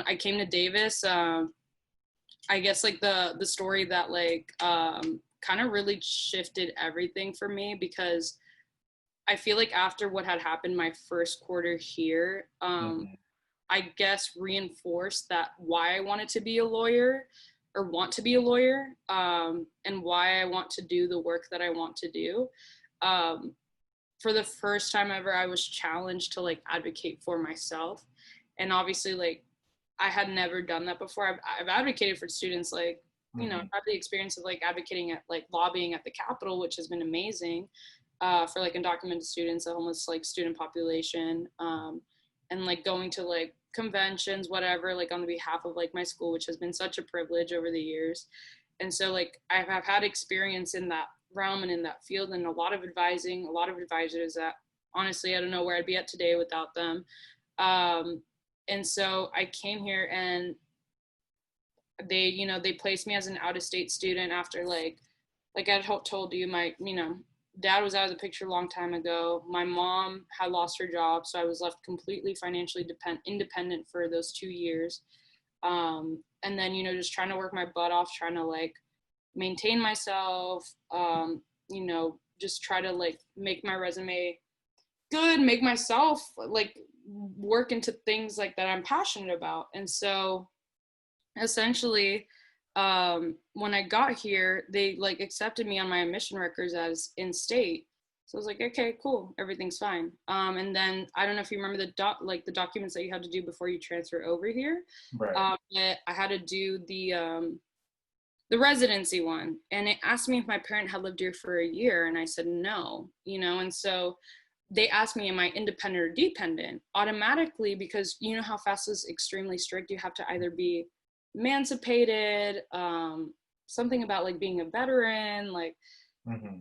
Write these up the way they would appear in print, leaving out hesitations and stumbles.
I came to Davis. I guess like the story that like kind of really shifted everything for me, because I feel like after what had happened my first quarter here, I guess reinforced that why I wanted to be a lawyer, or want to be a lawyer, and why I want to do the work that I want to do. For the first time ever, I was challenged to like advocate for myself. And obviously, like, I had never done that before. I've advocated for students, like, you know, I've had the experience of like advocating at like lobbying at the Capitol, which has been amazing, for like undocumented students, a homeless like student population, and like going to like conventions, whatever, like on the behalf of like my school, which has been such a privilege over the years. And so like I've had experience in that realm and in that field, and a lot of advising, a lot of advisors that honestly I don't know where I'd be at today without them. And so I came here, and they, you know, they placed me as an out-of-state student after like I told you, my, you know, dad was out of the picture a long time ago. My mom had lost her job, so I was left completely financially independent for those 2 years. And then, you know, just trying to work my butt off, trying to like maintain myself, you know, just try to like make my resume good, make myself like work into things like that I'm passionate about. And so essentially, when I got here, they like accepted me on my admission records as in state. So I was like, okay, cool, everything's fine. And then I don't know if you remember the documents that you had to do before you transfer over here. Right. I had to do the residency one, and it asked me if my parent had lived here for a year, and I said no, you know. And so they asked me, am I independent or dependent? Automatically, because you know how FAFSA is extremely strict, you have to either be emancipated, something about like being a veteran, like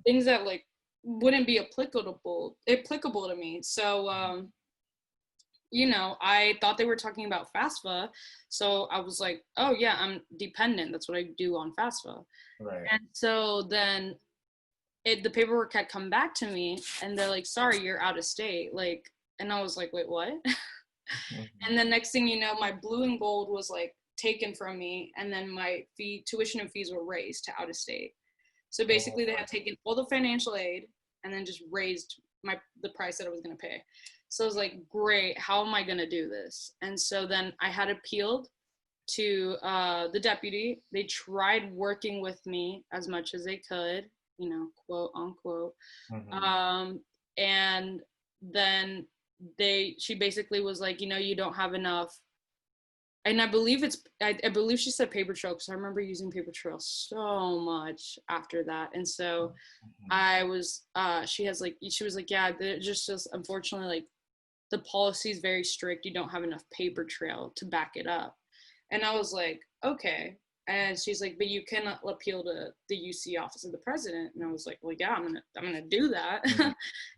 things that like wouldn't be applicable to me. So you know, I thought they were talking about FAFSA, so I was like, oh yeah, I'm dependent, that's what I do on FAFSA. Right. And so then the paperwork had come back to me, and they're like, sorry, you're out of state, like. And I was like, wait, what? And then next thing you know, my blue and gold was like taken from me, and then my tuition and fees were raised to out of state. So basically they had taken all the financial aid and then just raised the price that I was going to pay. So I was like, great, how am I going to do this? And so then I had appealed to the deputy. They tried working with me as much as they could, you know, quote unquote. And then she basically was like, you know, you don't have enough. And I believe I believe she said paper trail, because I remember using paper trail so much after that. And so she was like, yeah, just unfortunately, like, the policy is very strict. You don't have enough paper trail to back it up. And I was like, okay. And she's like, but you cannot appeal to the UC office of the president. And I was like, well, yeah, I'm gonna do that.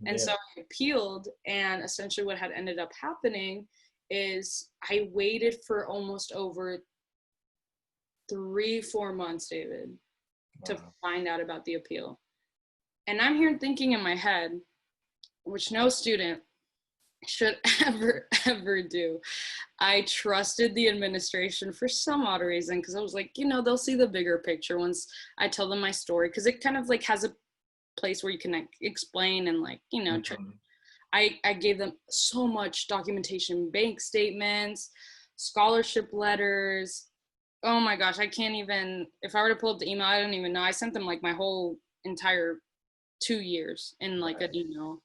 And so I appealed, and essentially what had ended up happening is I waited for almost over 3-4 months, David, to find out about the appeal. And I'm here thinking in my head, which no student should ever do. I trusted the administration for some odd reason, because I was like, you know, they'll see the bigger picture once I tell them my story, because it kind of like has a place where you can like explain and like, you know, I gave them so much documentation, bank statements, scholarship letters. Oh my gosh, I can't even, if I were to pull up the email, I don't even know. I sent them like my whole entire 2 years in like an email.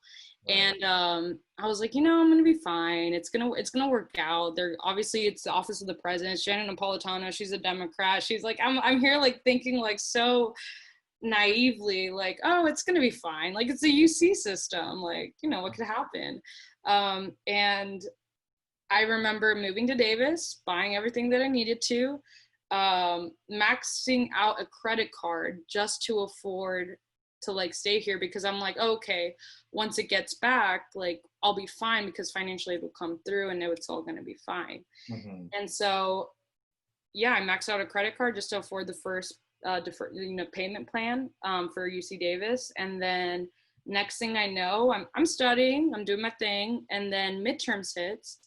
And I was like, you know, I'm gonna be fine. It's gonna work out. Obviously it's the office of the president. Shannon Napolitano, she's a Democrat. She's like, I'm here like thinking like so naively, like, oh, it's gonna be fine. Like, it's a UC system. Like, you know, what could happen? And I remember moving to Davis, buying everything that I needed to, maxing out a credit card just to afford to like stay here, because I'm like, okay, once it gets back, like I'll be fine, because financial aid will come through and it's all gonna be fine. And so, yeah, I maxed out a credit card just to afford the first payment plan for UC Davis. And then next thing I know, I'm studying, I'm doing my thing, and then midterms hits,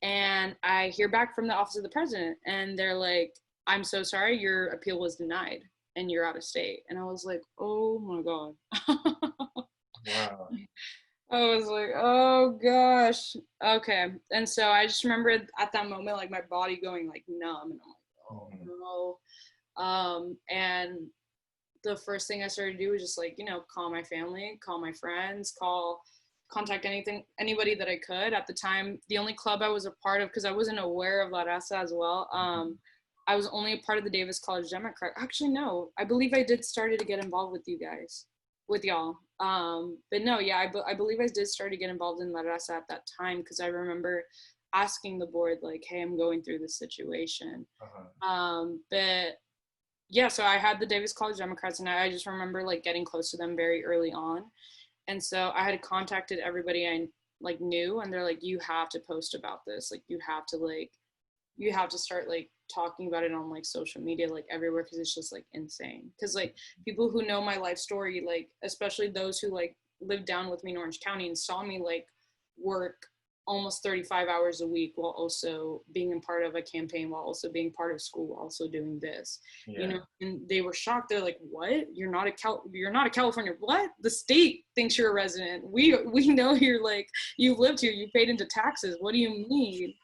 And I hear back from the office of the president, and they're like, I'm so sorry, your appeal was denied and you're out of state. And I was like, oh my God. Wow. I was like, oh gosh. Okay. And so I just remember at that moment, like my body going like numb, and I'm like, oh Mhm. no. And the first thing I started to do was just like, call my family, call my friends, contact anybody that I could. At the time, the only club I was a part of, because I wasn't aware of La Raza as well, I was only a part of the Davis College Democrat. Actually, no, I believe I did started to get involved with you guys, with y'all. But no, yeah, I believe I did start to get involved in La Raza at that time, because I remember asking the board like, hey, I'm going through this situation. Uh-huh. But yeah, so I had the Davis College Democrats, and I just remember like getting close to them very early on. And so I had contacted everybody I like knew, and they're like, you have to post about this. Like you have to start like talking about it on like social media, like everywhere, because it's just like insane. Because like people who know my life story, like especially those who like lived down with me in Orange County and saw me like work almost 35 hours a week while also being a part of a campaign, while also being part of school, while also doing this, Yeah. and they were shocked. They're like, what, you're not a California, what, the state thinks you're a resident, we know you're like, you lived here, you paid into taxes, what do you mean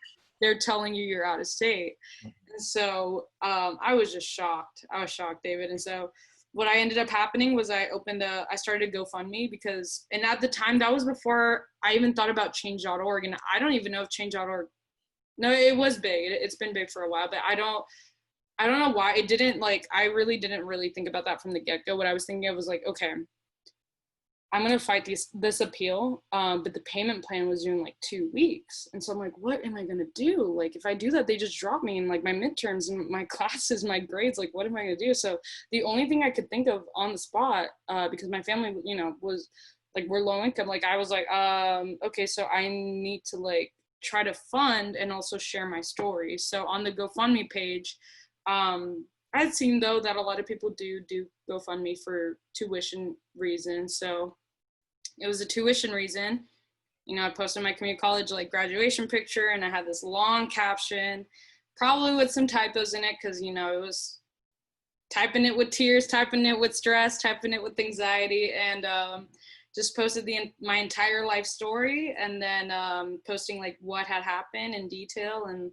they're telling you you're out of state? And so I was just shocked. I was shocked, David. And so what I ended up happening was I started a GoFundMe, because, and at the time that was before I even thought about change.org. And I don't even know if change.org, no, it was big. It's been big for a while, but I don't know why it didn't, like, I really didn't really think about that from the get-go. What I was thinking of was like, okay, I'm gonna fight this appeal, but the payment plan was due in like 2 weeks, and so I'm like, what am I gonna do? Like, if I do that, they just drop me in like my midterms and my classes, my grades. Like, what am I gonna do? So the only thing I could think of on the spot, because my family, was like, we're low income. Like, I was like, okay, so I need to like try to fund and also share my story. So on the GoFundMe page, I'd seen though that a lot of people do GoFundMe for tuition reasons. So it was a tuition reason. I posted my community college like graduation picture, and I had this long caption, probably with some typos in it, because it was typing it with tears, typing it with stress, typing it with anxiety, and just posted my entire life story, and then posting like what had happened in detail, and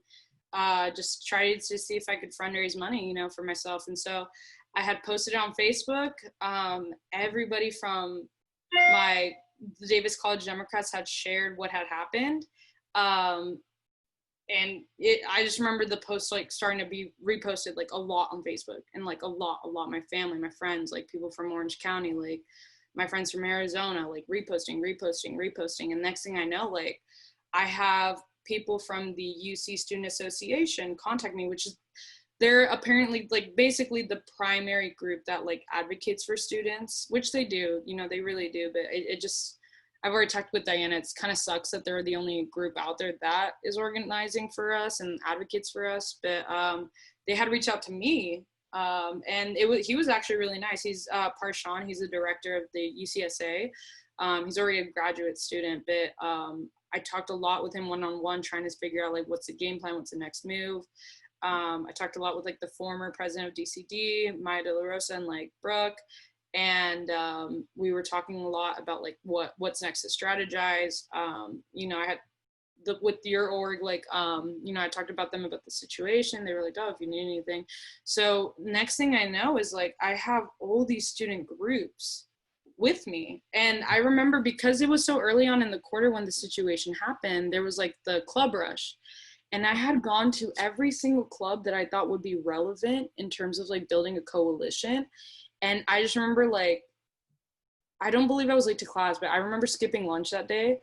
just tried to see if I could fundraise money, for myself. And so I had posted it on Facebook. Everybody from the Davis College Democrats had shared what had happened. And I just remember the post like starting to be reposted like a lot on Facebook, and like a lot, my family, my friends, like people from Orange County, like my friends from Arizona, like reposting. And next thing I know, like I have people from the UC Student Association contact me, which is, they're apparently like basically the primary group that like advocates for students, which they do, they really do. But it just, I've already talked with Diana, it's kind of sucks that they're the only group out there that is organizing for us and advocates for us. But they had reached out to me, and he was actually really nice. He's Parshawn, he's the director of the UCSA. He's already a graduate student, but I talked a lot with him one-on-one, trying to figure out like what's the game plan, what's the next move. I talked a lot with like the former president of DCD, Maya De La Rosa, and like Brooke, and we were talking a lot about like what's next to strategize. I had with your org, like I talked about them about the situation. They were like, oh, if you need anything. So next thing I know is like I have all these student groups with me. And I remember, because it was so early on in the quarter when the situation happened, there was like the club rush. And I had gone to every single club that I thought would be relevant in terms of like building a coalition. And I just remember like, I don't believe I was late to class, but I remember skipping lunch that day,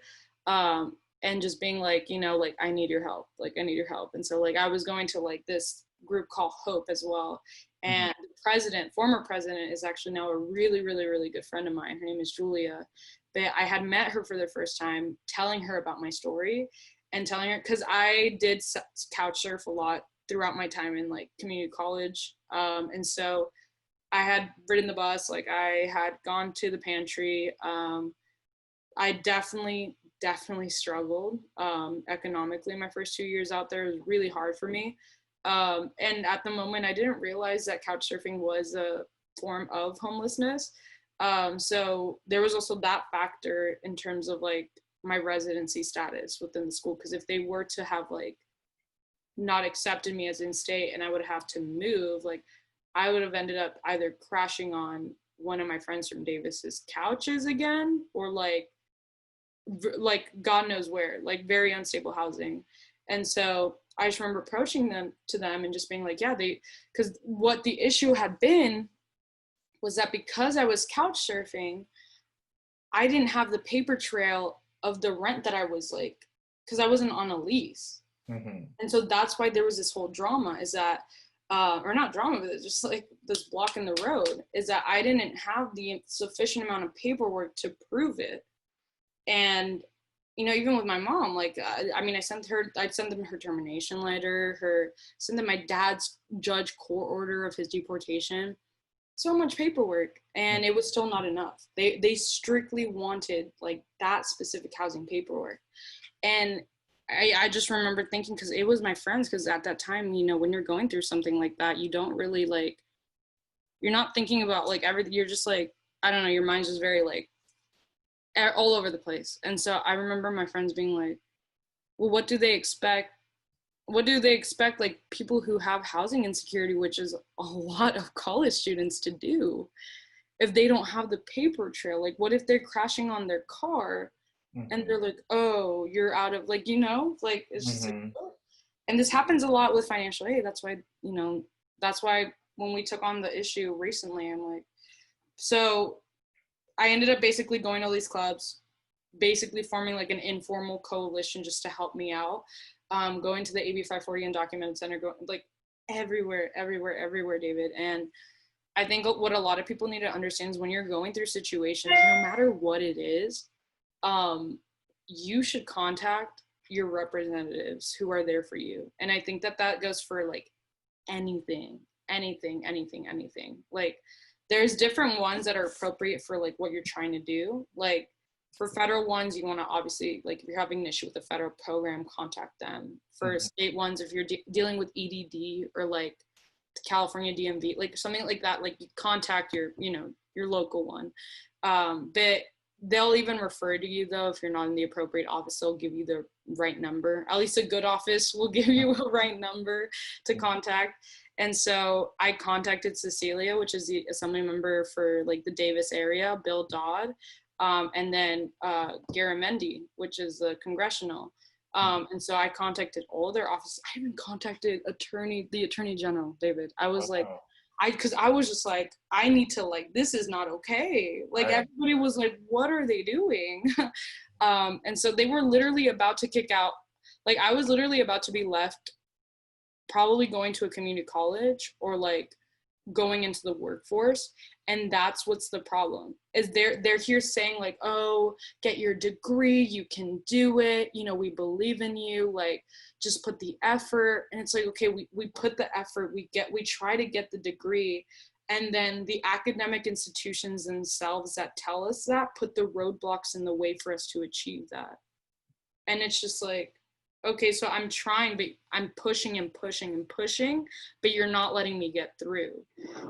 and just being like, like, I need your help. Like, I need your help. And so like, I was going to like this group called Hope as well. And the former president, is actually now a really, really, really good friend of mine. Her name is Julia. But I had met her for the first time, telling her about my story, and telling her, because I did couch surf a lot throughout my time in like community college. And so I had ridden the bus, like I had gone to the pantry. I definitely definitely struggled economically. My first 2 years out there was really hard for me. And at the moment, I didn't realize that couch surfing was a form of homelessness. So there was also that factor in terms of like my residency status within the school. Because if they were to have like not accepted me as in state and I would have to move, like I would have ended up either crashing on one of my friends from Davis's couches again, or like God knows where, like very unstable housing. And so I just remember approaching them and just being like, yeah, because what the issue had been was that because I was couch surfing, I didn't have the paper trail of the rent that I was like, because I wasn't on a lease. Mm-hmm. And so that's why there was this whole drama, is that, or not drama, but it's just like this block in the road, is that I didn't have the sufficient amount of paperwork to prove it. And, you know, even with my mom, like, I meid sent them her termination letter, sent them my dad's judge court order of his deportation, so much paperwork, and it was still not enough. They strictly wanted like that specific housing paperwork. And I just remember thinking, because it was my friends, because at that time, you know, when you're going through something like that, you don't really like, you're not thinking about like everything. You're just like, I don't know, your mind's just very like all over the place. And so I remember my friends being like, well, what do they expect? What do they expect like people who have housing insecurity, which is a lot of college students, to do if they don't have the paper trail? Like, what if they're crashing on their car? Mm-hmm. And they're like, oh, you're out of, like, you know, like, it's just mm-hmm. like, oh. And this happens a lot with financial aid. That's why, you know, that's why when we took on the issue recently, I'm like, so I ended up basically going to all these clubs, basically forming like an informal coalition just to help me out, going to the AB 540 Undocumented Center, going like everywhere, David. And I think what a lot of people need to understand is when you're going through situations, no matter what it is, you should contact your representatives who are there for you. And I think that goes for like anything. Like there's different ones that are appropriate for like what you're trying to do. Like for federal ones, you want to obviously, like if you're having an issue with a federal program, contact them. For mm-hmm. state ones, if you're dealing with EDD or like the California DMV, like something like that, like you contact your, you know, your local one. But they'll even refer to you though, if you're not in the appropriate office, they'll give you the right number. At least a good office will give you a right number to contact. And so I contacted Cecilia, which is the assembly member for like the Davis area, Bill Dodd, and then Garamendi, which is the congressional. And so I contacted all their offices. I even contacted the attorney general, David. I was like, because I was just like, I need to, like, this is not okay. Like everybody was like, what are they doing? And so they were literally about to kick out, like I was literally about to be left probably going to a community college or like going into the workforce. And that's what's the problem, is they're here saying like, oh, get your degree, you can do it, you know, we believe in you, like just put the effort. And it's like, okay, we put the effort, we try to get the degree, and then the academic institutions themselves that tell us that put the roadblocks in the way for us to achieve that. And it's just like, okay, so I'm trying, but I'm pushing, but you're not letting me get through.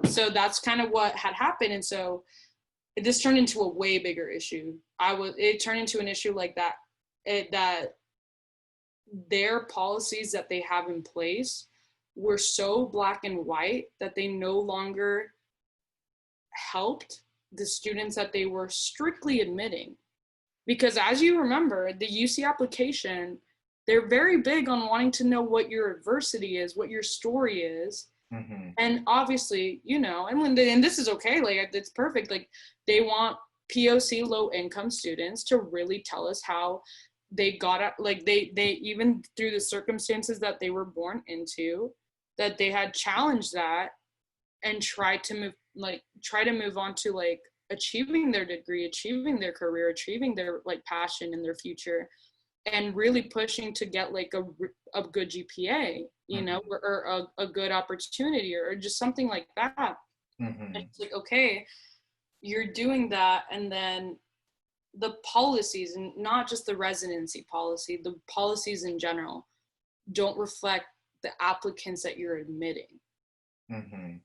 So that's kind of what had happened. And so this turned into a way bigger issue. It turned into an issue like that, that their policies that they have in place were so black and white that they no longer helped the students that they were strictly admitting. Because as you remember, the UC application, they're very big on wanting to know what your adversity is, what your story is. Mm-hmm. And obviously, you know, and this is okay, like it's perfect. Like they want POC low income students to really tell us how they got up, like they even through the circumstances that they were born into, that they had challenged that and tried to move on to like achieving their degree, achieving their career, achieving their like passion in their future. And really pushing to get like a good GPA, you know, or a good opportunity or just something like that. Mm-hmm. It's like, okay, you're doing that, and then the policies, and not just the residency policy, the policies in general don't reflect the applicants that you're admitting. Mm-hmm.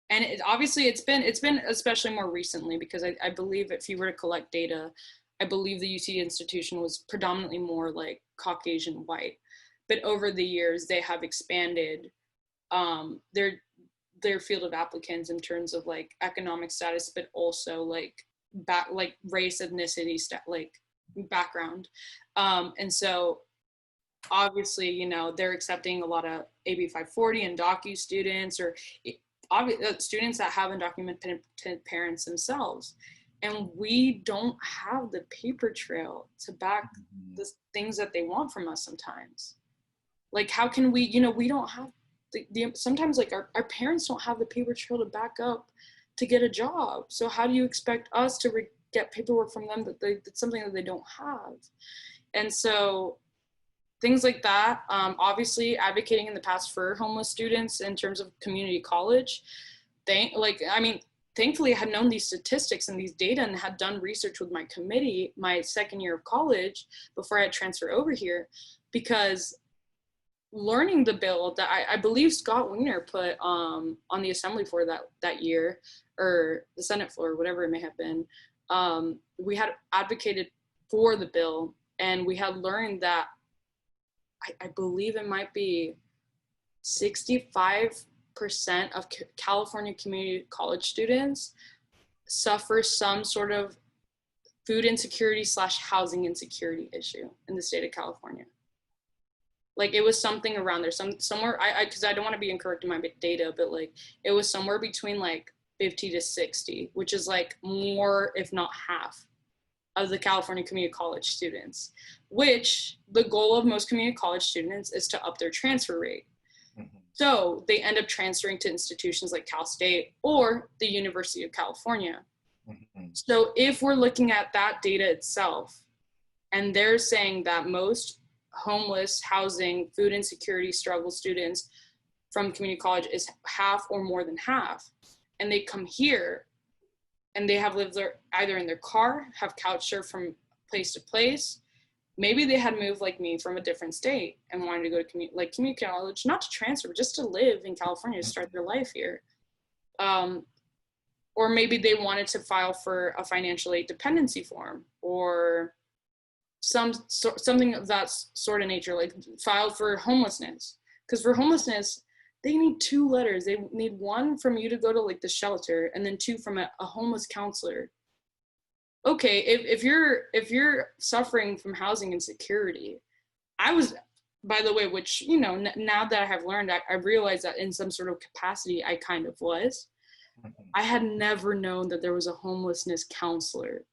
And it's been especially more recently, because I believe if you were to collect data, I believe the UC institution was predominantly more like Caucasian white, but over the years they have expanded their field of applicants in terms of like economic status, but also like race, ethnicity, like background. And so obviously, you know, they're accepting a lot of AB 540 and DOCU students, or students that have undocumented parents themselves. And we don't have the paper trail to back the things that they want from us sometimes. Like, how can we, you know, we don't have sometimes like our parents don't have the paper trail to back up to get a job. So how do you expect us to get paperwork from them that's something that they don't have? And so things like that, obviously advocating in the past for homeless students in terms of community college. Thankfully I had known these statistics and these data and had done research with my committee my second year of college before I had transferred over here, because learning the bill that I believe Scott Wiener put on the assembly floor that year, or the Senate floor, whatever it may have been, we had advocated for the bill, and we had learned that I believe it might be 65% of California community college students suffer some sort of food insecurity / housing insecurity issue in the state of California. Like, it was something around there, somewhere, because I don't want to be incorrect in my data, but like it was somewhere between like 50 to 60, which is like more, if not half, of the California community college students, which the goal of most community college students is to up their transfer rate. Mm-hmm. So they end up transferring to institutions like Cal State or the University of California. Mm-hmm. So if we're looking at that data itself, and they're saying that most homeless, housing, food insecurity struggle students from community college is half or more than half, and they come here and they have lived there either in their car, have couch surfed from place to place. Maybe they had moved like me from a different state and wanted to go to community college, not to transfer, but just to live in California, to start their life here. Or maybe they wanted to file for a financial aid dependency form, or something of that sort of nature, like file for homelessness. Because for homelessness, they need 2 letters. They need 1 from you to go to like the shelter, and then 2 from a homeless counselor. Okay, if you're suffering from housing insecurity, I was, by the way, which, you know, now that I have learned, I realized that in some sort of capacity I kind of was. I had never known that there was a homelessness counselor,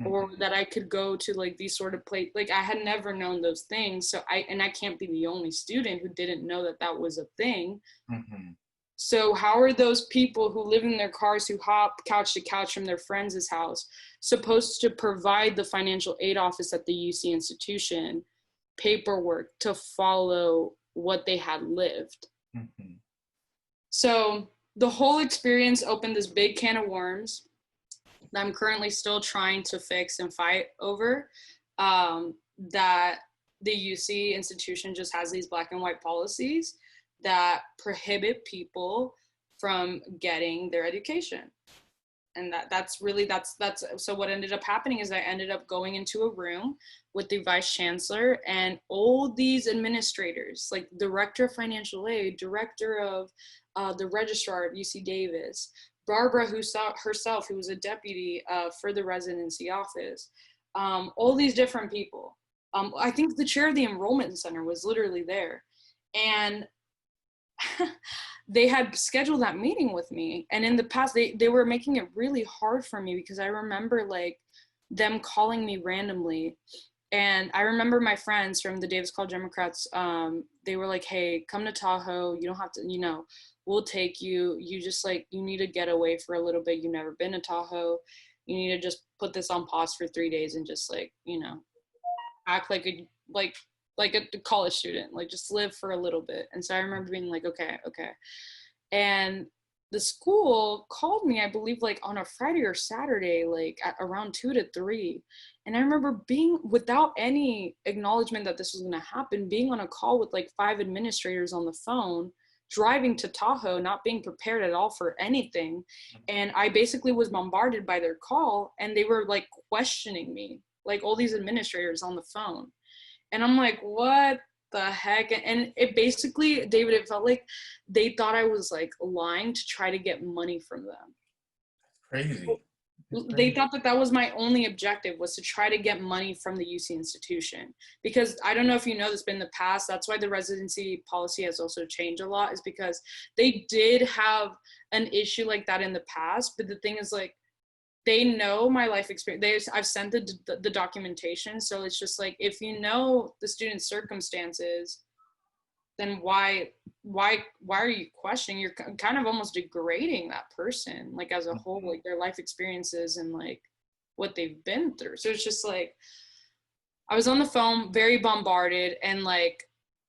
or that I could go to like these sort of places. Like, I had never known those things. So I can't be the only student who didn't know that that was a thing. Mm-hmm. So how are those people who live in their cars, who hop couch to couch from their friends' house, supposed to provide the financial aid office at the UC institution paperwork to follow what they had lived? Mm-hmm. So the whole experience opened this big can of worms that I'm currently still trying to fix and fight over, that the UC institution just has these black and white policies that prohibit people from getting their education. And that's so what ended up happening is I ended up going into a room with the vice chancellor and all these administrators, like director of financial aid, director of the registrar of UC Davis, Barbara herself, who was a deputy for the residency office, all these different people. I think the chair of the enrollment center was literally there. And they had scheduled that meeting with me. And in the past, they were making it really hard for me, because I remember like them calling me randomly. And I remember my friends from the Davis College Democrats, they were like, hey, come to Tahoe. You don't have to, you know, we'll take you. You just like, you need to get away for a little bit. You've never been to Tahoe. You need to just put this on pause for 3 days and just like, you know, act like a college student, like just live for a little bit. And so I remember being like, okay. And the school called me, I believe like on a Friday or Saturday, like at around 2 to 3. And I remember being, without any acknowledgement that this was going to happen, being on a call with like 5 administrators on the phone, driving to Tahoe, not being prepared at all for anything. And I basically was bombarded by their call, and they were like questioning me, like all these administrators on the phone. And I'm like, what the heck? And it basically, David, it felt like they thought I was like lying to try to get money from them. Crazy. They thought that that was my only objective, was to try to get money from the UC institution. Because I don't know if you know this, but in the past, that's why the residency policy has also changed a lot, is because they did have an issue like that in the past. But the thing is, like, they know my life experience. I've sent the documentation. So it's just like, if you know the student's circumstances, then why are you questioning? You're kind of almost degrading that person, like, as a whole, like their life experiences and like what they've been through. So it's just like, I was on the phone, very bombarded, and like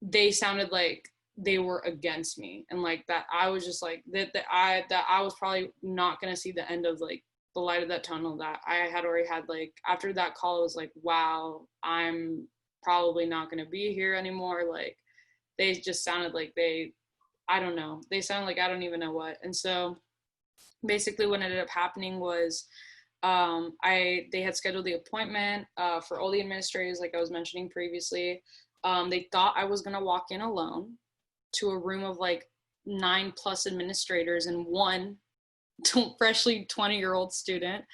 they sounded like they were against me, and like that I was just like that I was probably not gonna see the end of like the light of that tunnel. That I had already had, like, after that call, it was like, wow, I'm probably not gonna be here anymore. Like, they just sounded like I don't know. They sounded like I don't even know what. And so basically what ended up happening was they had scheduled the appointment for all the administrators, like I was mentioning previously. They thought I was going to walk in alone to a room of like 9+ administrators and one freshly 20-year-old student.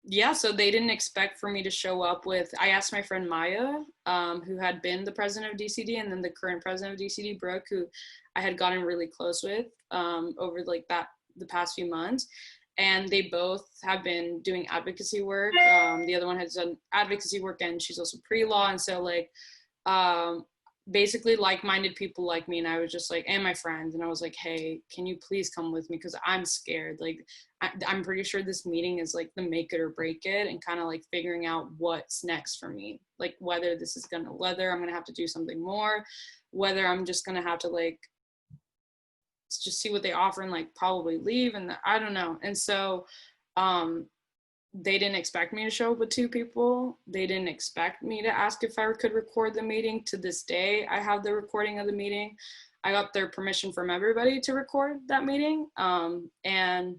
Yeah, so they didn't expect for me to show up with, I asked my friend Maya, who had been the president of DCD, and then the current president of DCD, Brooke, who I had gotten really close with over like the past few months. And they both have been doing advocacy work. The other one has done advocacy work, and she's also pre-law. And so like, basically like-minded people like me, and I was just like, and my friends, and I was like, hey, can you please come with me, because I'm scared. Like, I'm pretty sure this meeting is like the make it or break it, and kind of like figuring out what's next for me, like whether I'm gonna have to do something more, whether I'm just gonna have to like just see what they offer and like probably leave, and I don't know. And so they didn't expect me to show up with 2 people. They didn't expect me to ask if I could record the meeting. To this day, I have the recording of the meeting. I got their permission from everybody to record that meeting. And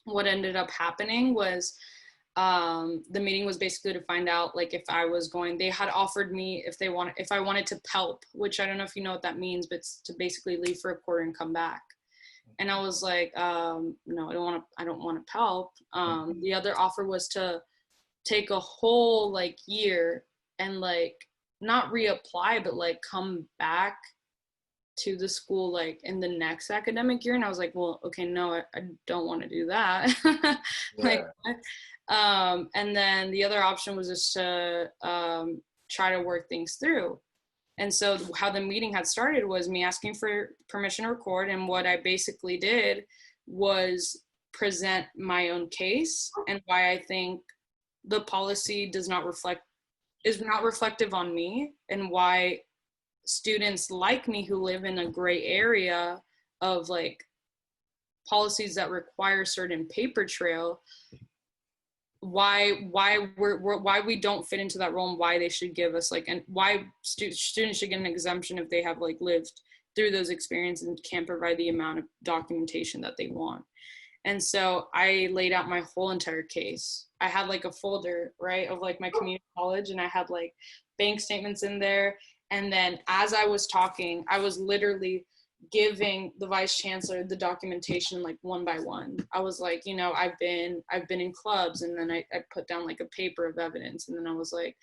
what ended up happening was the meeting was basically to find out like if I was going, they had offered me if I wanted to PELP, which I don't know if you know what that means, but it's to basically leave for a quarter and come back. And I was like, no, I don't want to PELP. The other offer was to take a whole like year and like not reapply, but like come back to the school like in the next academic year. And I was like, well, okay, no, I don't want to do that. Like, and then the other option was just to try to work things through. And so how the meeting had started was me asking for permission to record. And what I basically did was present my own case and why I think the policy is not reflective on me, and why students like me who live in a gray area of like policies that require certain paper trail, why we don't fit into that role, and why they should give us like, and why students should get an exemption if they have like lived through those experiences and can't provide the amount of documentation that they want. And so I laid out my whole entire case. I had like a folder, right, of like my community college, and I had like bank statements in there. And then as I was talking, I was literally giving the vice chancellor the documentation like one by one. I was like, you know, I've been in clubs, and then I put down like a paper of evidence, and then I was like,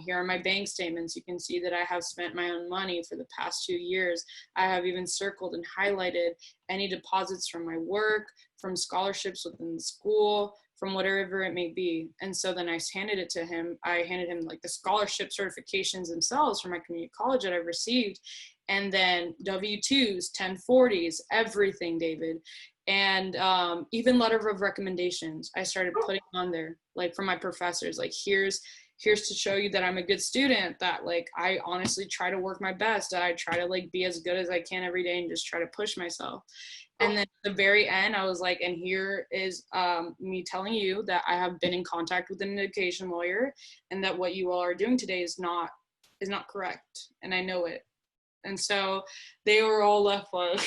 here are my bank statements. You can see that I have spent my own money for the past 2 years. I have even circled and highlighted any deposits from my work, from scholarships within the school, from whatever it may be. And so then I handed it to him. I handed him like the scholarship certifications themselves from my community college that I've received. And then W-2s, 1040s, everything, David. And even letter of recommendations, I started putting on there, like from my professors, like here's here's to show you that I'm a good student, that like I honestly try to work my best, that I try to like be as good as I can every day and just try to push myself. And then at the very end, I was like, and here is me telling you that I have been in contact with an education lawyer, and that what you all are doing today is not correct, and I know it. And so they were all left like,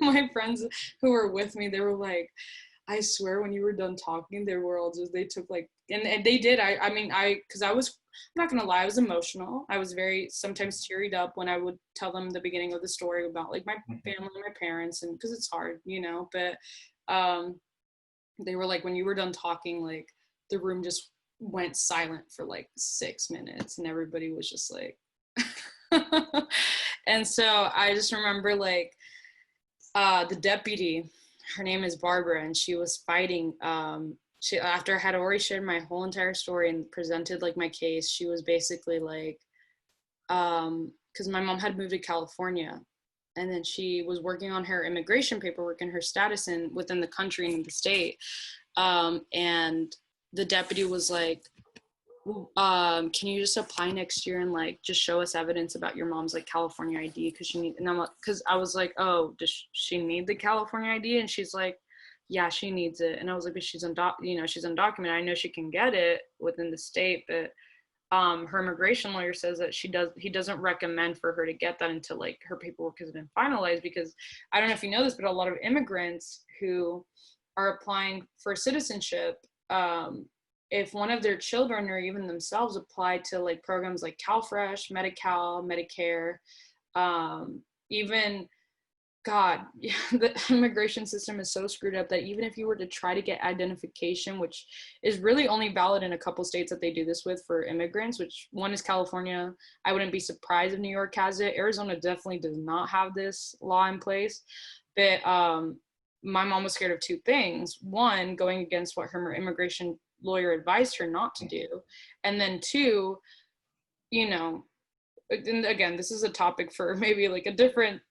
my friends who were with me, they were like, I swear when you were done talking, they were all just, they took like, and they did. I mean, because I was, I'm not gonna lie, I was emotional. I was very, sometimes tearied up when I would tell them the beginning of the story about like my family, my parents, and because it's hard, you know, but they were like, when you were done talking, like the room just went silent for like 6 minutes and everybody was just like, and so I just remember like the deputy, her name is Barbara, and she was fighting. She, after I had already shared my whole entire story and presented like my case, she was basically like, because my mom had moved to California, and then she was working on her immigration paperwork and her status within the country and the state, and the deputy was like, can you just apply next year and like just show us evidence about your mom's like California ID, because she need, and I'm like, because I was like, oh, does she need the California ID? And she's like, yeah, she needs it. And I was like, but she's she's undocumented. I know she can get it within the state, but her immigration lawyer says that he doesn't recommend for her to get that until like her paperwork has been finalized, because I don't know if you know this, but a lot of immigrants who are applying for citizenship, if one of their children or even themselves apply to like programs like CalFresh, Medi-Cal, Medicare, even, God, the immigration system is so screwed up that even if you were to try to get identification, which is really only valid in a couple states that they do this with for immigrants, which one is California. I wouldn't be surprised if New York has it. Arizona definitely does not have this law in place. But my mom was scared of two things. One, going against what her immigration lawyer advised her not to do. And then two, and again, this is a topic for maybe like a different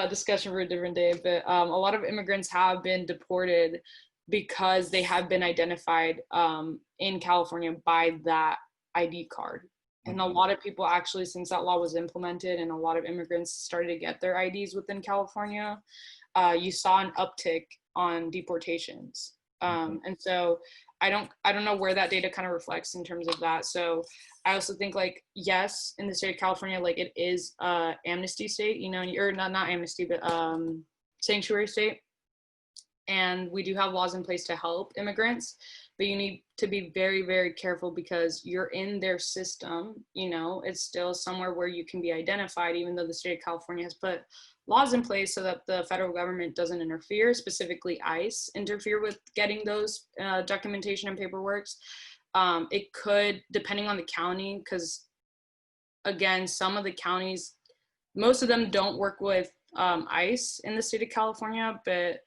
discussion for a different day, but a lot of immigrants have been deported because they have been identified in California by that ID card. And a lot of people actually, since that law was implemented and a lot of immigrants started to get their IDs within California, you saw an uptick on deportations. And so I don't know where that data kind of reflects in terms of that. So I also think like, yes, in the state of California, like it is amnesty state, or not amnesty, but sanctuary state. And we do have laws in place to help immigrants, but you need to be very, very careful because you're in their system, it's still somewhere where you can be identified, even though the state of California has put laws in place so that the federal government doesn't interfere, specifically ICE, interfere with getting those documentation and paperwork. It could, depending on the county, because again, some of the counties, most of them don't work with ICE in the state of California, but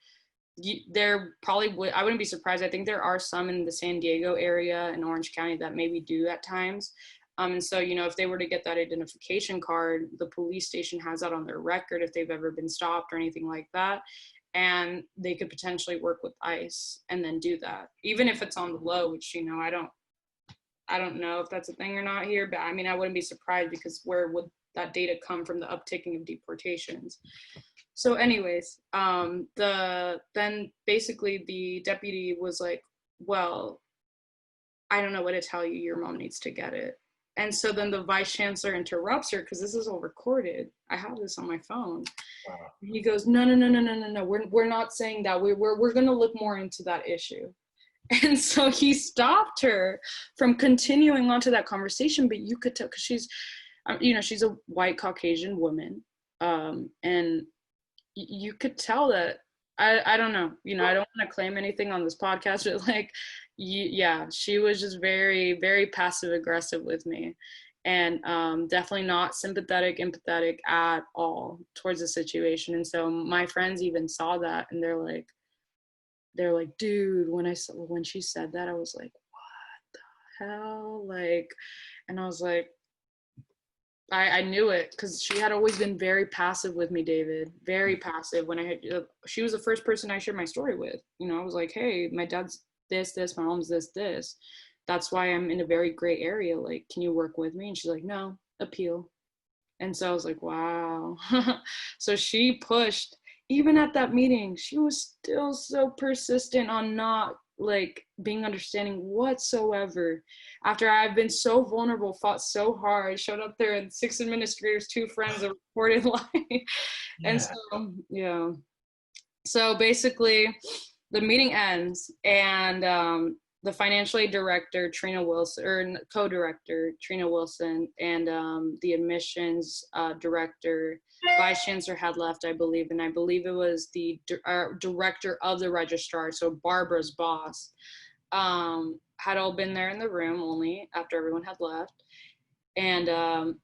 there probably would, I wouldn't be surprised. I think there are some in the San Diego area and Orange County that maybe do at times. And so, if they were to get that identification card, the police station has that on their record if they've ever been stopped or anything like that. And they could potentially work with ICE and then do that, even if it's on the low, which, I don't know if that's a thing or not here, but I mean, I wouldn't be surprised because where would that data come from, the upticking of deportations? So anyways, then basically the deputy was like, well, I don't know what to tell you, your mom needs to get it. And so then the vice chancellor interrupts her, because this is all recorded. I have this on my phone. Wow. He goes, no. We're not saying that. We're going to look more into that issue. And so he stopped her from continuing on to that conversation. But you could tell, because she's a white Caucasian woman. And you could tell that, I don't know, I don't want to claim anything on this podcast, but like, yeah, she was just very, very passive aggressive with me, and definitely not sympathetic, empathetic at all towards the situation. And so my friends even saw that, and they're like, dude, when she said that, I was like, what the hell? Like, and I was like, I knew it, because she had always been very passive with me, David, very passive. She was the first person I shared my story with. I was like, hey, my dad's this, my mom's this. that's why I'm in a very gray area. Like, can you work with me? And she's like, no, appeal. And so I was like, wow. So she pushed, even at that meeting, she was still so persistent on not like being understanding whatsoever. After I've been so vulnerable, fought so hard, showed up there and 6 administrators, 2 friends, a recorded line. And Yeah. so, yeah. So basically, the meeting ends, and the financial aid director, Trina Wilson, or co-director, Trina Wilson, and the admissions director, vice chancellor had left, I believe, and I believe it was the director of the registrar, so Barbara's boss, had all been there in the room only after everyone had left. And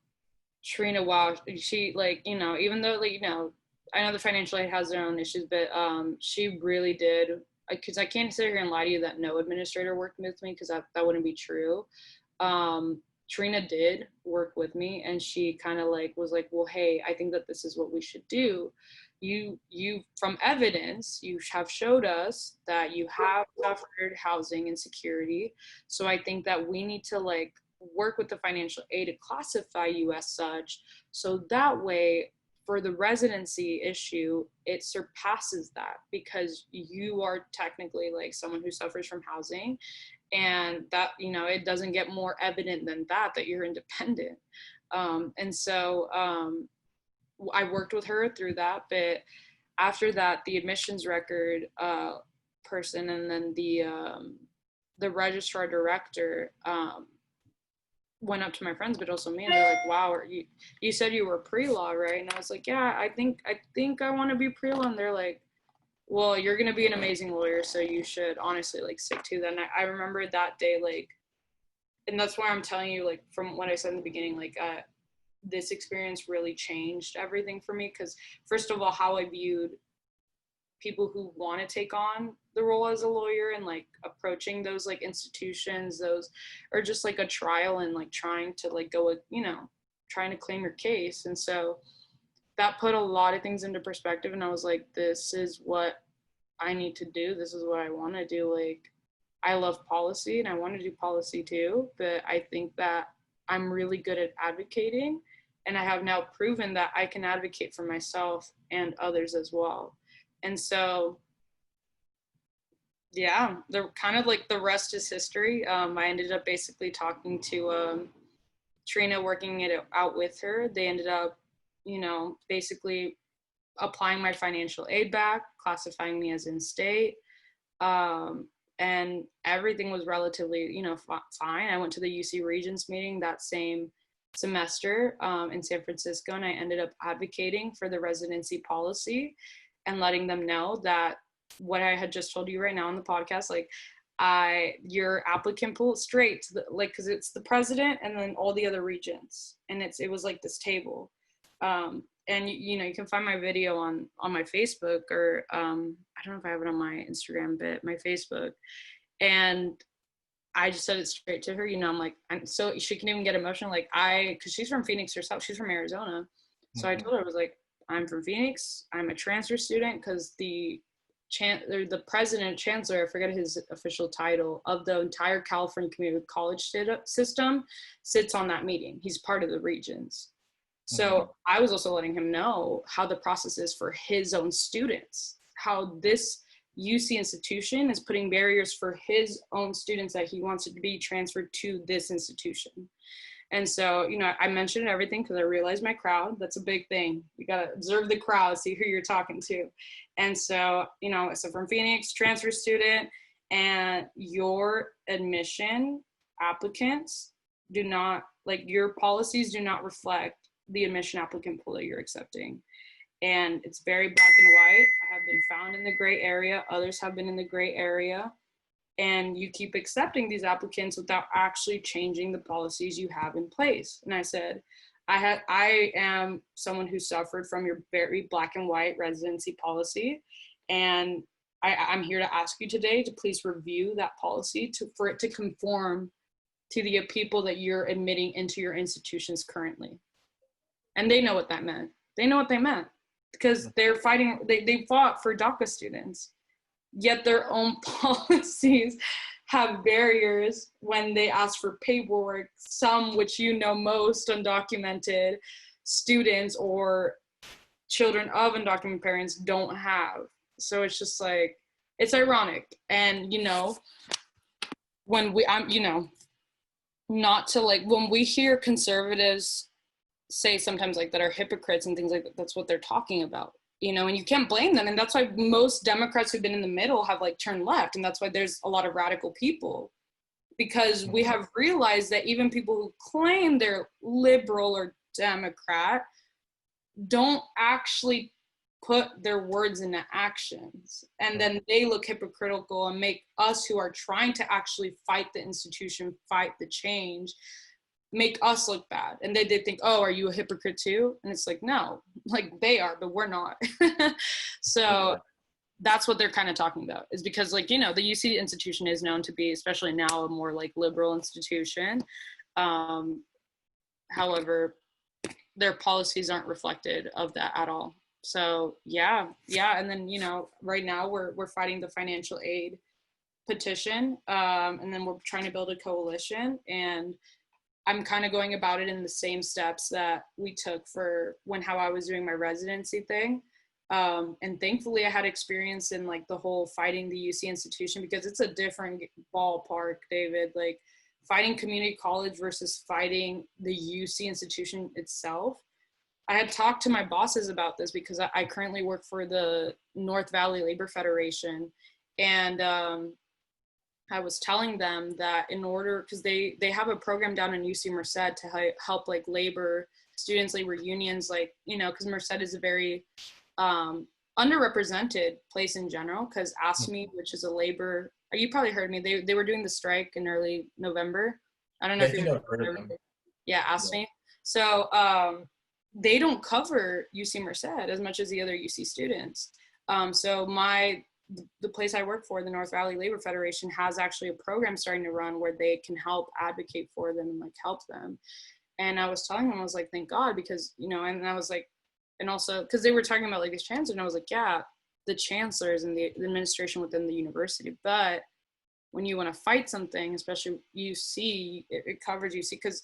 Trina, wow, she, like, you know, even though, like, you know, I know the financial aid has their own issues, but she really did, because I can't sit here and lie to you that no administrator worked with me, because that wouldn't be true. Trina did work with me, and she kind of like was like, well, hey, I think that this is what we should do. You from evidence, you have showed us that you have suffered housing insecurity. So I think that we need to like work with the financial aid to classify you as such. So that way, for the residency issue, it surpasses that, because you are technically like someone who suffers from housing, and that, you know, it doesn't get more evident than that you're independent. And so I worked with her through that. But after that, the admissions record person, and then the registrar director went up to my friends, but also me, and they're like, wow, you said you were pre-law, right? And I was like, yeah, I think I want to be pre-law. And they're like, well, you're going to be an amazing lawyer, so you should honestly like stick to that. And I remember that day, like, and that's why I'm telling you, like, from what I said in the beginning, like, this experience really changed everything for me. Because first of all, how I viewed people who want to take on the role as a lawyer, and like approaching those like institutions, those, or just like a trial, and like trying to like go with, you know, trying to claim your case. And so that put a lot of things into perspective, and I was like, this is what I need to do, this is what I want to do. Like, I love policy and I want to do policy too, but I think that I'm really good at advocating, and I have now proven that I can advocate for myself and others as well. And so, yeah, the kind of like the rest is history. I ended up basically talking to Trina, working it out with her. They ended up, you know, basically applying my financial aid back, classifying me as in state. And everything was relatively, you know, fine. I went to the UC Regents meeting that same semester in San Francisco, and I ended up advocating for the residency policy and letting them know that what I had just told you right now on the podcast, like, your applicant pool straight to the, like, because it's the president and then all the other regents, and it was like this table. And you know, you can find my video on my Facebook, or I don't know if I have it on my Instagram, but my Facebook. And I just said it straight to her, you know, I'm like, so she can even get emotional, like, because she's from Phoenix herself, she's from Arizona. So I told her, I was like, I'm from Phoenix, I'm a transfer student, because the president, chancellor, I forget his official title, of the entire California community college system sits on that meeting. He's part of the regions. So I was also letting him know how the process is for his own students, how this UC institution is putting barriers for his own students that he wants to be transferred to this institution. And so, you know, I mentioned everything because I realized my crowd, that's a big thing. You got to observe the crowd, see who you're talking to. And so, you know, so from Phoenix, transfer student, and your admission applicants do not, like, your policies do not reflect the admission applicant pool that you're accepting. And it's very black and white. I have been found in the gray area. Others have been in the gray area. And you keep accepting these applicants without actually changing the policies you have in place. And I said, I am someone who suffered from your very black and white residency policy. And I'm here to ask you today to please review that policy for it to conform to the people that you're admitting into your institutions currently. And they know what that meant. They know what they meant, because they're fighting, they fought for DACA students, yet their own policies have barriers when they ask for paperwork, some which most undocumented students or children of undocumented parents don't have. So it's just like, it's ironic. And when not to like, when we hear conservatives say sometimes like that are hypocrites and things like that, that's what they're talking about, and you can't blame them. And that's why most Democrats who've been in the middle have like turned left. And that's why there's a lot of radical people, because we have realized that even people who claim they're liberal or Democrat don't actually put their words into actions. And then they look hypocritical and make us who are trying to actually fight the institution, fight the change, make us look bad. And they think, oh, are you a hypocrite too? And it's like, no, like they are, but we're not. So that's what they're kind of talking about, is because like, the UC institution is known to be, especially now, a more like liberal institution. However, their policies aren't reflected of that at all. So yeah. And then, right now we're fighting the financial aid petition. And then we're trying to build a coalition, and I'm kind of going about it in the same steps that we took for how I was doing my residency thing. And thankfully I had experience in like the whole fighting the UC institution, because it's a different ballpark, David, like fighting community college versus fighting the UC institution itself. I had talked to my bosses about this because I currently work for the North Valley Labor Federation. And I was telling them that in order, because they have a program down in UC Merced to help like labor students, labor unions, like, because Merced is a very underrepresented place in general, because ASME, which is a labor, you probably heard me, they were doing the strike in early November. I don't know if you've heard of them. Yeah, ASME. Yeah. So they don't cover UC Merced as much as the other UC students. So the place I work for, the North Valley Labor Federation, has actually a program starting to run where they can help advocate for them and like help them. And I was telling them, I was like, thank God, because, and I was like, and also because they were talking about like this chancellor, and I was like, yeah, the chancellors and the administration within the university. But when you want to fight something, especially UC, it covers UC, because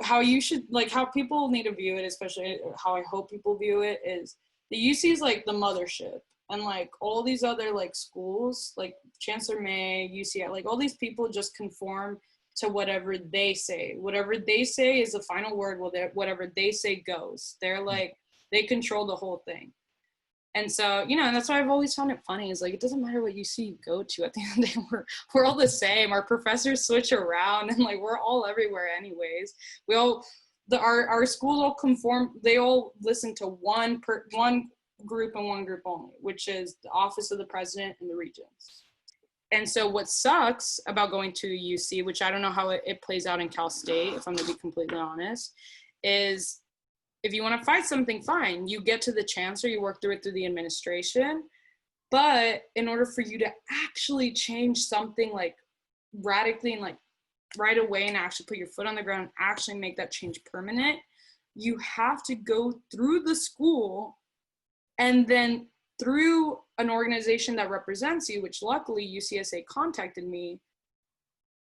how you should, like, how people need to view it, especially how I hope people view it, is the UC is like the mothership, and like all these other like schools, like Chancellor May, UCI, like all these people just conform to whatever they say. Whatever they say is the final word. Whatever they say goes. They're like, they control the whole thing. And so, and that's why I've always found it funny, is like, it doesn't matter what UC you go to. At the end of the day, we're all the same. Our professors switch around, and like, we're all everywhere anyways. Our schools all conform. They all listen to one group and one group only, which is the office of the president and the regents. And so what sucks about going to UC, which I don't know how it plays out in Cal State, if I'm going to be completely honest, is if you want to fight something, fine. You get to the chancellor, you work through it through the administration. But in order for you to actually change something like radically and like right away, and actually put your foot on the ground and actually make that change permanent, you have to go through the school and then through an organization that represents you, which luckily UCSA contacted me,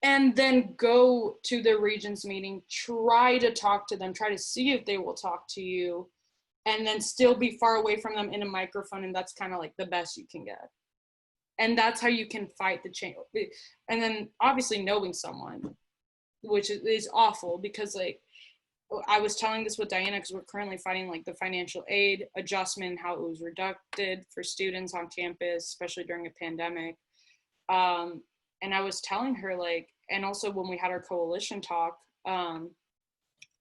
and then go to the regents meeting, try to talk to them, try to see if they will talk to you, and then still be far away from them in a microphone. And that's kind of like the best you can get. And that's how you can fight the change. And then obviously knowing someone, which is awful, because like, I was telling this with Diana, because we're currently fighting like the financial aid adjustment, how it was reducted for students on campus, especially during a pandemic. And I was telling her, like, and also when we had our coalition talk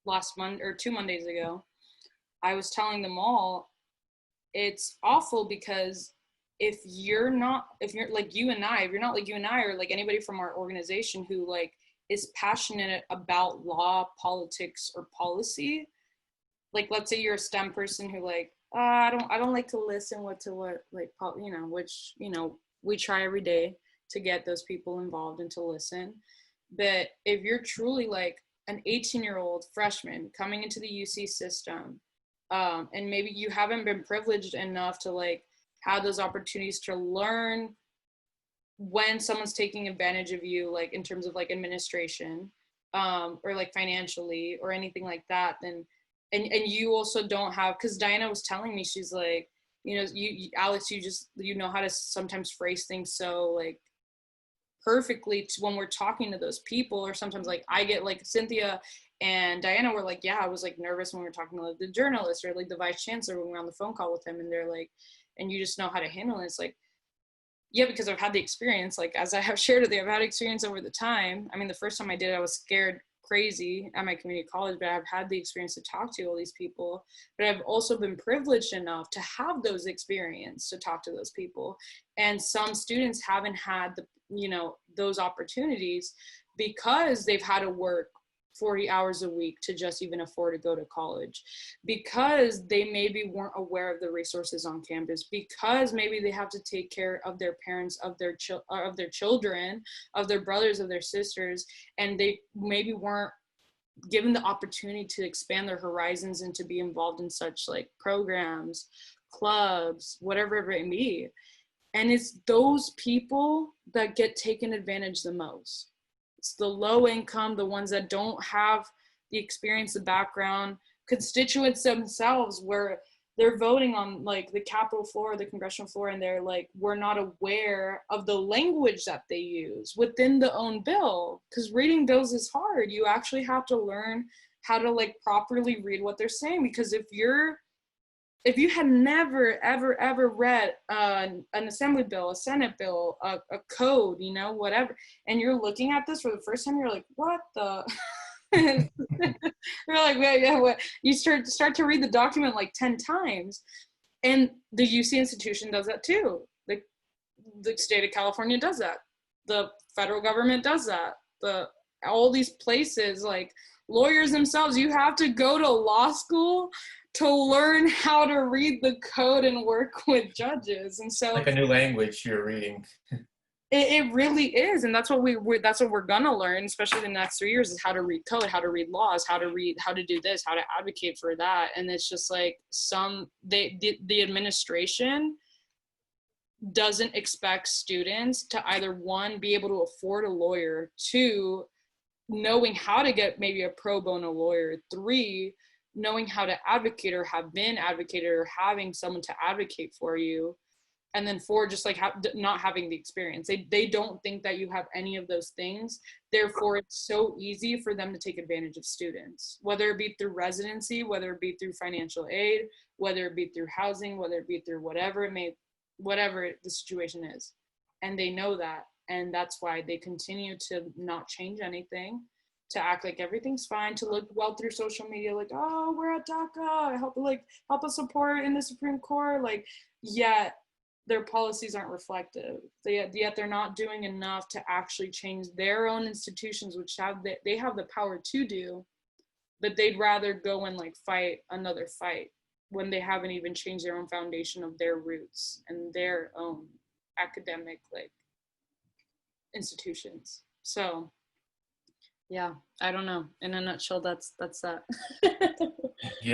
last Monday or 2 Mondays ago, I was telling them all, it's awful, because if you're like you and I, if you're not like you and I, or like anybody from our organization who like is passionate about law, politics, or policy, like let's say you're a STEM person who like, I don't like to listen which we try every day to get those people involved and to listen. But if you're truly like an 18-year-old freshman coming into the UC system, and maybe you haven't been privileged enough to like have those opportunities to learn when someone's taking advantage of you, like in terms of like administration, or like financially or anything like that, then and you also don't have, because Diana was telling me, she's like, you know, Alex, you know how to sometimes phrase things so like perfectly to when we're talking to those people. Or sometimes like I get like Cynthia and Diana were like, yeah, I was like nervous when we were talking to like the journalist or like the vice chancellor when we were on the phone call with him, and they're like, and you just know how to handle it. It's like, yeah, because I've had the experience, like as I have shared with you, I've had experience over the time. I mean, the first time I did it, I was scared crazy at my community college, but I've had the experience to talk to all these people. But I've also been privileged enough to have those experiences to talk to those people. And some students haven't had the, you know, those opportunities because they've had to work 40 hours a week to just even afford to go to college, because they maybe weren't aware of the resources on campus, because maybe they have to take care of their parents, of their children, of their brothers, of their sisters, and they maybe weren't given the opportunity to expand their horizons and to be involved in such like programs, clubs, whatever it may be. And it's those people that get taken advantage the most. It's the low income, the ones that don't have the experience, the background, constituents themselves, where they're voting on like the Capitol floor, the congressional floor, and they're like, we're not aware of the language that they use within the own bill. Because reading bills is hard. You actually have to learn how to like properly read what they're saying. Because if you had never, ever read an assembly bill, a Senate bill, a code, you know, whatever, and you're looking at this for the first time, you're like, what the? You're like, yeah, what? You start to read the document like 10 times. And the UC institution does that too. The state of California does that. The federal government does that. All these places, like lawyers themselves, you have to go to law school to learn how to read the code and work with judges. And so like a new language you're reading. it really is. And that's what that's what we're gonna learn, especially the next 3 years, is how to read code, how to read laws, how to do this, how to advocate for that. And it's just like the administration doesn't expect students to either, one, be able to afford a lawyer, two, knowing how to get maybe a pro bono lawyer, three, knowing how to advocate or have been advocated or having someone to advocate for you, and then four, just like not having the experience. They don't think that you have any of those things. Therefore, it's so easy for them to take advantage of students, whether it be through residency, whether it be through financial aid, whether it be through housing, whether it be through whatever the situation is. And they know that. And that's why they continue to not change anything, to act like everything's fine, to look well through social media, like, oh, we're at DACA, help us support in the Supreme Court. Like, yet their policies aren't reflective. Yet they're not doing enough to actually change their own institutions, which they have the power to do, but they'd rather go and like fight another fight when they haven't even changed their own foundation of their roots and their own academic like institutions. So yeah, I don't know. In a nutshell, that's that. Yeah.